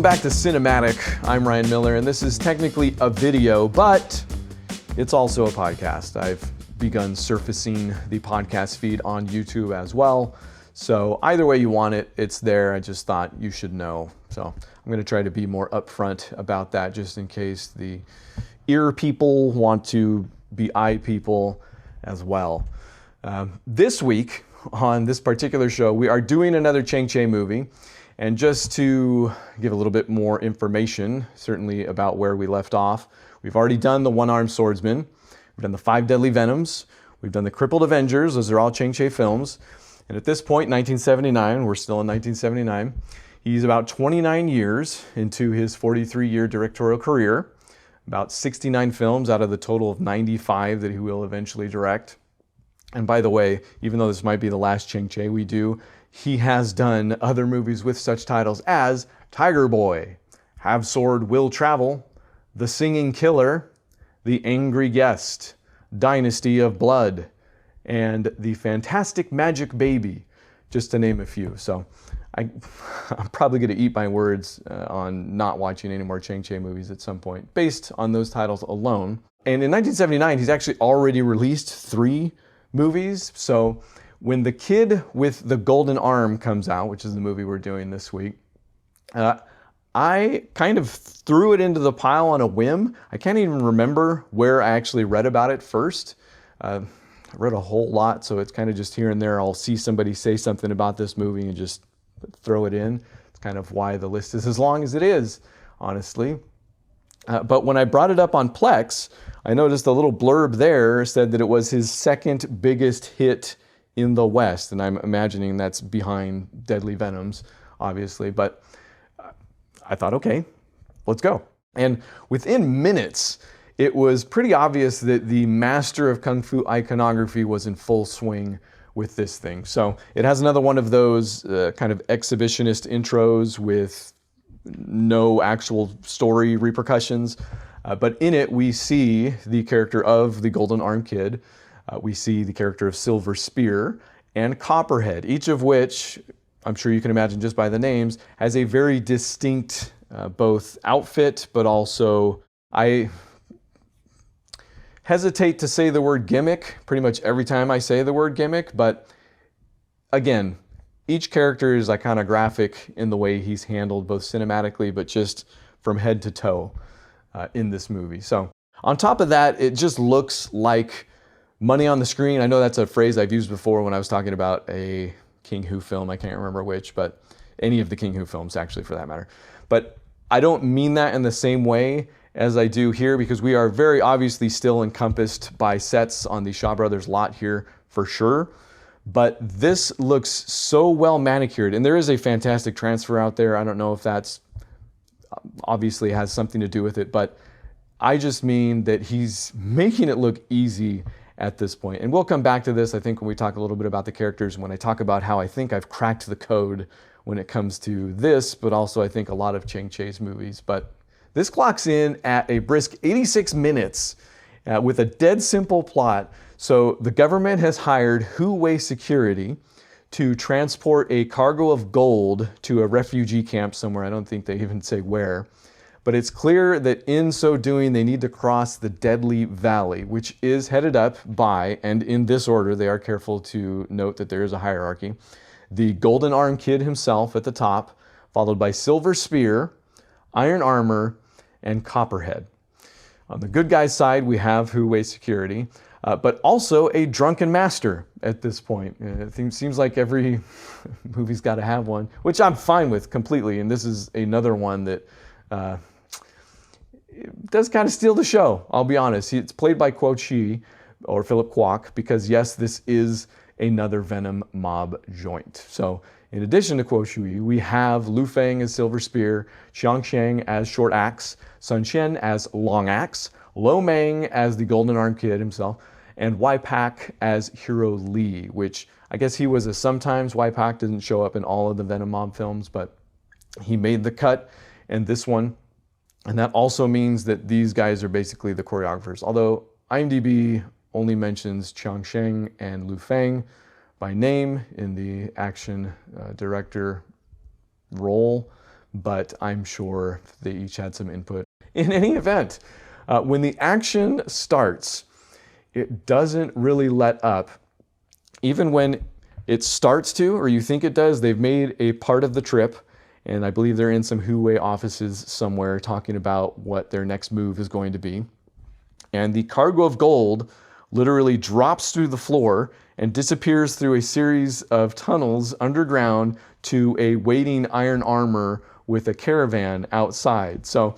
back to Cinematic. I'm Ryan Miller, and this is technically a video, but it's also a podcast. I've begun surfacing the podcast feed on YouTube as well. So either way you want it, it's there. I just thought you should know. So I'm going to try to be more upfront about that just in case the ear people want to be eye people as well. This week on this particular show, we are doing another Chang Cheh movie. And just to give a little bit more information, certainly about where we left off, we've already done the One-Armed Swordsman, we've done the Five Deadly Venoms, we've done the Crippled Avengers, those are all Chang Cheh films. And at this point, 1979, we're still in 1979, he's about 29 years into his 43-year directorial career, about 69 films out of the total of 95 that he will eventually direct. And by the way, even though this might be the last Chang Cheh we do, he has done other movies with such titles as Tiger Boy, Have Sword, Will Travel, The Singing Killer, The Angry Guest, Dynasty of Blood, and The Fantastic Magic Baby, just to name a few. So I'm probably going to eat my words on not watching any more Chang Cheh movies at some point, based on those titles alone. And in 1979, he's actually already released 3 movies. So when The Kid with the Golden Arm comes out, which is the movie we're doing this week, I kind of threw it into the pile on a whim. I can't even remember where I actually read about it first. I read a whole lot, so it's kind of just here and there. I'll see somebody say something about this movie and just throw it in. It's kind of why the list is as long as it is, honestly. But when I brought it up on Plex, I noticed a little blurb there said that it was his second biggest hit in the West, and I'm imagining that's behind Deadly Venoms, obviously, but I thought, okay, let's go. And within minutes, it was pretty obvious that the master of Kung Fu iconography was in full swing with this thing. So it has another one of those kind of exhibitionist intros with no actual story repercussions, but in it we see the character of the Golden Arm Kid, we see the character of Silver Spear and Copperhead, each of which, I'm sure you can imagine just by the names, has a very distinct both outfit, but also, I hesitate to say the word gimmick pretty much every time I say the word gimmick, but again, each character is iconographic in the way he's handled both cinematically, but just from head to toe in this movie. So on top of that, it just looks like money on the screen. I know that's a phrase I've used before when I was talking about a King Hu film. I can't remember which, but any of the King Hu films actually for that matter. But I don't mean that in the same way as I do here, because we are very obviously still encompassed by sets on the Shaw Brothers lot here for sure. But this looks so well manicured, and there is a fantastic transfer out there. I don't know if that's obviously has something to do with it, but I just mean that he's making it look easy at this point. And we'll come back to this, I think, when we talk a little bit about the characters, when I talk about how I think I've cracked the code when it comes to this, but also I think a lot of Chang Cheh's movies. But this clocks in at a brisk 86 minutes with a dead simple plot. So the government has hired Hu-Wei Security to transport a cargo of gold to a refugee camp somewhere. I don't think they even say where. But it's clear that in so doing, they need to cross the Deadly Valley, which is headed up by, and in this order, they are careful to note that there is a hierarchy, the Golden Arm Kid himself at the top, followed by Silver Spear, Iron Armor, and Copperhead. On the good guy's side, we have Hu-Wei Security, but also a drunken master at this point. It seems like every movie's got to have one, which I'm fine with completely, and this is another one that it does kind of steal the show, I'll be honest. It's played by Kuo Chi, or Philip Kwok, because yes, this is another Venom Mob joint. So in addition to Kuo Chi, we have Lu Feng as Silver Spear, Xiang Sheng as Short Axe, Sun Qian as Long Axe, Lo Mang as the Golden Arm Kid himself, and Wai Pak as Hero Lee, which I guess he was a sometimes. Wai Pak didn't show up in all of the Venom Mob films, but he made the cut in this one. And that also means that these guys are basically the choreographers. Although IMDb only mentions Chang Cheh and Lu Feng by name in the action director role, but I'm sure they each had some input. In any event, when the action starts, it doesn't really let up. Even when it starts to, or you think it does, they've made a part of the trip, and I believe they're in some Huawei offices somewhere talking about what their next move is going to be. And the cargo of gold literally drops through the floor and disappears through a series of tunnels underground to a waiting iron armor with a caravan outside. So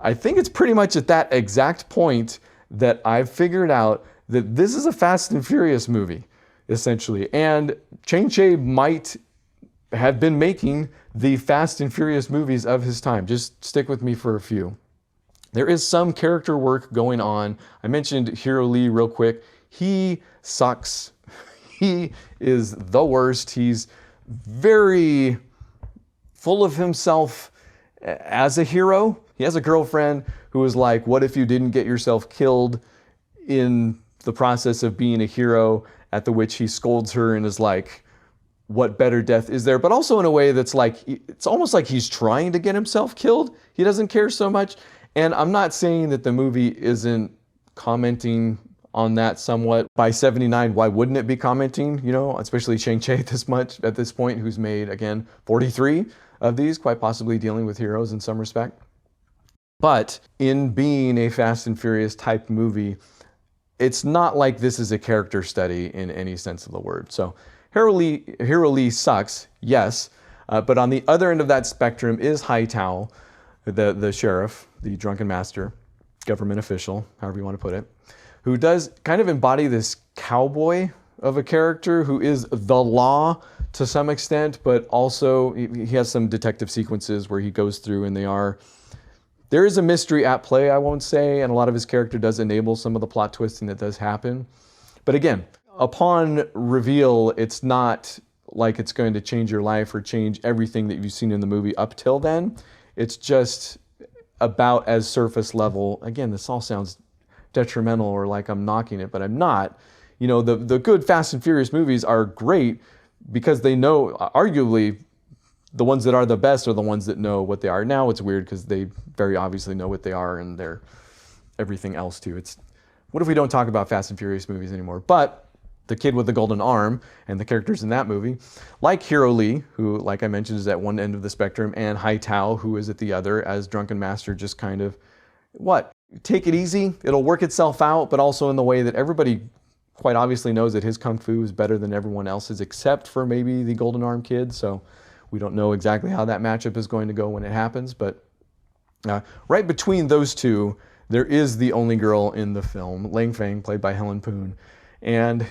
I think it's pretty much at that exact point that I've figured out that this is a Fast and Furious movie, essentially. And Chang Cheh might have been making the Fast and Furious movies of his time. Just stick with me for a few. There is some character work going on. I mentioned Hero Lee real quick. He sucks. He is the worst. He's very full of himself as a hero. He has a girlfriend who is like, what if you didn't get yourself killed in the process of being a hero? At the which he scolds her and is like, what better death is there? But also in a way that's like, it's almost like he's trying to get himself killed. He doesn't care so much. And I'm not saying that the movie isn't commenting on that somewhat. By 79, why wouldn't it be commenting? You know, especially Chang Cheh at this point, who's made, again, 43 of these, quite possibly dealing with heroes in some respect. But in being a Fast and Furious type movie, it's not like this is a character study in any sense of the word. So Hero Lee sucks, yes, but on the other end of that spectrum is Hightower, the sheriff, the drunken master, government official, however you want to put it, who does kind of embody this cowboy of a character who is the law to some extent, but also he has some detective sequences where he goes through and there is a mystery at play, I won't say, and a lot of his character does enable some of the plot twisting that does happen. But again, upon reveal, it's not like it's going to change your life or change everything that you've seen in the movie up till then. It's just about as surface level. Again, this all sounds detrimental or like I'm knocking it, but I'm not. You know, the good Fast and Furious movies are great because they know, arguably, the ones that are the best are the ones that know what they are. Now it's weird because they very obviously know what they are and they're everything else too. It's, what if we don't talk about Fast and Furious movies anymore? But the kid with the golden arm and the characters in that movie, like Hero Lee, who, like I mentioned, is at one end of the spectrum, and Hightower, who is at the other, as Drunken Master, just kind of, take it easy, it'll work itself out, but also in the way that everybody quite obviously knows that his kung fu is better than everyone else's, except for maybe the golden arm kid. So we don't know exactly how that matchup is going to go when it happens, but right between those two, there is the only girl in the film, Lang Feng, played by Helen Poon. And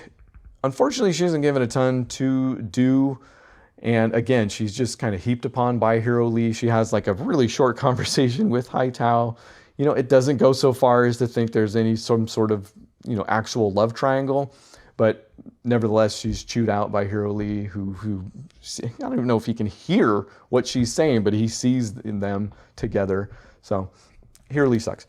unfortunately, she isn't given a ton to do. And again, she's just kind of heaped upon by Hero Lee. She has like a really short conversation with Hightower. You know, it doesn't go so far as to think there's some sort of, actual love triangle. But nevertheless, she's chewed out by Hero Lee, who I don't even know if he can hear what she's saying, but he sees in them together. So Hero Lee sucks.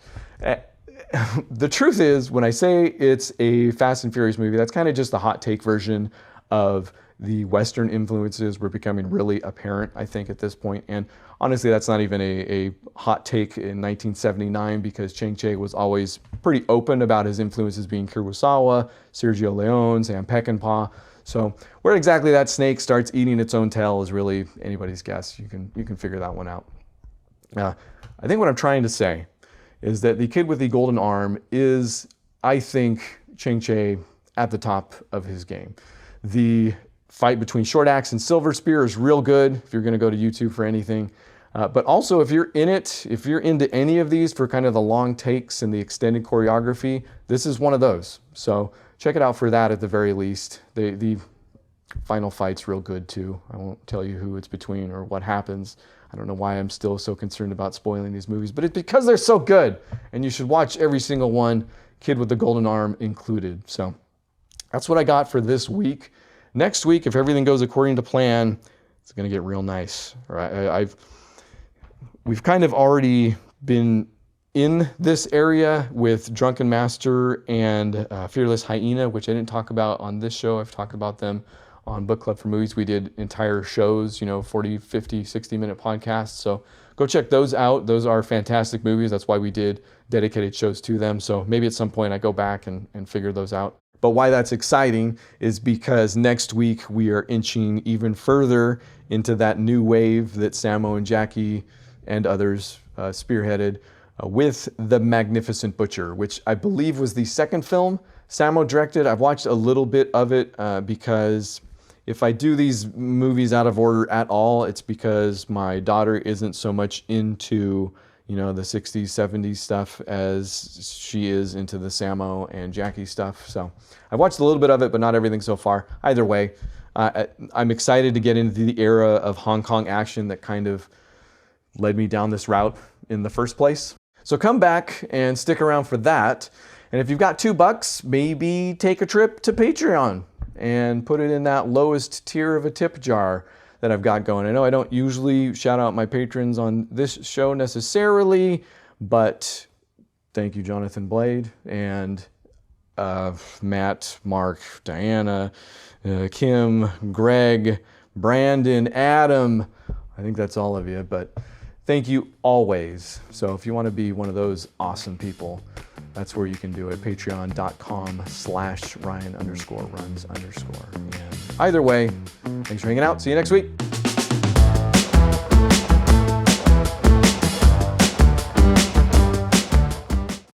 The truth is, when I say it's a Fast and Furious movie, that's kind of just the hot take version of the Western influences were becoming really apparent, I think, at this point. And honestly, that's not even a hot take in 1979, because Chang Cheh was always pretty open about his influences being Kurosawa, Sergio Leone, Sam Peckinpah. So where exactly that snake starts eating its own tail is really anybody's guess. You can figure that one out. I think what I'm trying to say is that the kid with the golden arm is, I think, Chang Cheh at the top of his game. The fight between Short Axe and Silver Spear is real good if you're going to go to YouTube for anything. But also, if you're into any of these for kind of the long takes and the extended choreography, this is one of those. So check it out for that at the very least. The final fight's real good too. I won't tell you who it's between or what happens. I don't know why I'm still so concerned about spoiling these movies, but it's because they're so good, and you should watch every single one, Kid with the Golden Arm included. So that's what I got for this week. Next week, if everything goes according to plan, it's going to get real nice. Right? We've kind of already been in this area with Drunken Master and Fearless Hyena, which I didn't talk about on this show. I've talked about them on Book Club for Movies. We did entire shows, 40, 50, 60-minute podcasts. So go check those out. Those are fantastic movies. That's why we did dedicated shows to them. So maybe at some point I go back and figure those out. But why that's exciting is because next week we are inching even further into that new wave that Sammo and Jackie and others spearheaded with The Magnificent Butcher, which I believe was the second film Sammo directed. I've watched a little bit of it because if I do these movies out of order at all, it's because my daughter isn't so much into, the 60s, 70s stuff as she is into the Sammo and Jackie stuff. So I've watched a little bit of it, but not everything so far. Either way, I'm excited to get into the era of Hong Kong action that kind of led me down this route in the first place. So come back and stick around for that. And if you've got $2, maybe take a trip to Patreon and put it in that lowest tier of a tip jar that I've got going. I know I don't usually shout out my patrons on this show necessarily, but thank you, Jonathan Blade, and Matt, Mark, Diana, Kim, Greg, Brandon, Adam. I think that's all of you, but thank you always. So if you want to be one of those awesome people, that's where you can do it. Patreon.com/Ryan_runs_. And either way, thanks for hanging out. See you next week.